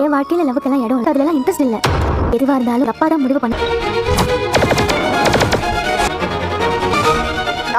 என் வாழ்க்கையில லவ்வுக்கெல்லாம் இடம் இல்லை, அதுலலாம் இன்ட்ரெஸ்ட் இல்லை. எதுவாக இருந்தாலும் அப்பா தான் முடிவு பண்ண.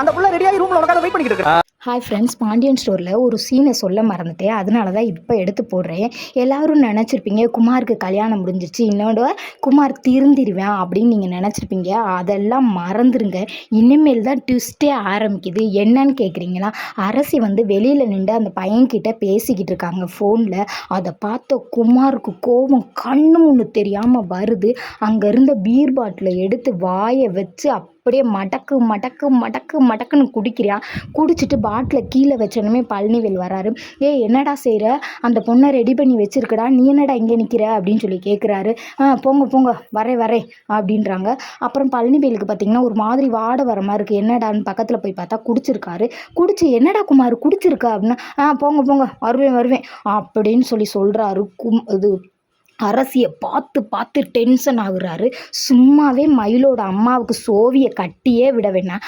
அந்த புள்ள ரெடியாகி ரூம்ல உட்கார்ந்து வெயிட் பண்ணிட்டு இருக்கு. ஹாய் ஃப்ரெண்ட்ஸ், பாண்டியன் ஸ்டோரில் ஒரு சீனை சொல்ல மறந்துட்டேன், அதனால தான் இப்போ எடுத்து போடுறேன். எல்லோரும் நினச்சிருப்பீங்க குமாருக்கு கல்யாணம் முடிஞ்சிச்சு, இன்னோட குமார் திருந்திருவேன் அப்படின்னு நீங்கள் நினச்சிருப்பீங்க. அதெல்லாம் மறந்துடுங்க. இனிமேல் தான் ட்விஸ்டே ஆரம்பிக்குது. என்னன்னு கேட்குறீங்களா? அரசி வந்து வெளியில் நின்று அந்த பையன்கிட்ட பேசிக்கிட்டு இருக்காங்க ஃபோனில். அதை பார்த்த குமாருக்கு கோபம் கண்ணு ஒன்று தெரியாமல் வருது. அங்கே இருந்த பீர் பாட்டிலை எடுத்து வாயை வச்சு அப்படியே மடக்கு மடக்கு மடக்கு மடக்குன்னு குடிக்கிறான். குடிச்சிட்டு பாட்டில் கீழே வச்சோன்னே பழனிவேல் வராரு. என்னடா செய்கிற, அந்த பொண்ணை ரெடி பண்ணி வச்சிருக்கடா, நீ என்னடா இங்கே நிற்கிற அப்படின்னு சொல்லி கேட்குறாரு. போங்க போங்க வரேன் அப்படின்றாங்க. அப்புறம் பழனிவேலுக்கு பார்த்தீங்கன்னா ஒரு மாதிரி வாடை வர மாதிரி இருக்குது. என்னடான்னு பக்கத்தில் போய் பார்த்தா குடிச்சிருக்காரு. குடிச்சு என்னடா குமார் குடிச்சிருக்கா அப்படின்னா, போங்க போங்க வருவேன் அப்படின்னு சொல்லி சொல்கிறாரு. இது அரசியை பார்த்து டென்ஷன் ஆகுறாரு. சும்மாவே மயிலோட அம்மாவுக்கு சோவியை கட்டியே விட வேணாம்,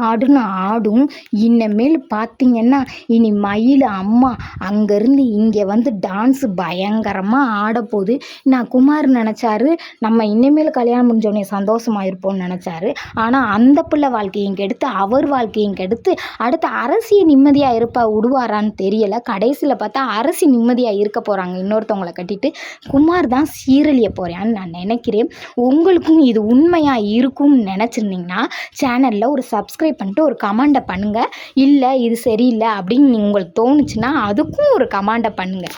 ஆடுன்னு ஆடும். இனிமேல் பார்த்தீங்கன்னா இனி மயில் அம்மா அங்கேருந்து இங்கே வந்து டான்ஸு பயங்கரமாக ஆட போகுது. நான் குமார் நினச்சாரு நம்ம இனிமேல் கல்யாணம் முடிஞ்சோடனே சந்தோஷமாக இருப்போம்னு நினச்சாரு. ஆனால் அந்த பிள்ளை வாழ்க்கையும் கெடுத்து அவர் வாழ்க்கையும் கெடுத்து அடுத்து அரசியை நிம்மதியாக விடுவாரான்னு தெரியலை. கடைசியில் பார்த்தா அரசி நிம்மதியாக இருக்க போகிறாங்க இன்னொருத்தவங்களை கட்டிட்டு. குமார் தான் சீரழிய போகிறான்னு நான் நினைக்கிறேன். உங்களுக்கும் இது உண்மையாக இருக்கும்னு நினச்சிருந்தீங்கன்னா சேனலில் ஒரு சப்ஸ்கிரைப் பண்ணிட்டு ஒரு கமெண்டை பண்ணுங்கள். இல்லை இது சரியில்லை அப்படின்னு உங்களுக்கு தோணுச்சுன்னா அதுக்கும் ஒரு கமெண்டை பண்ணுங்கள்.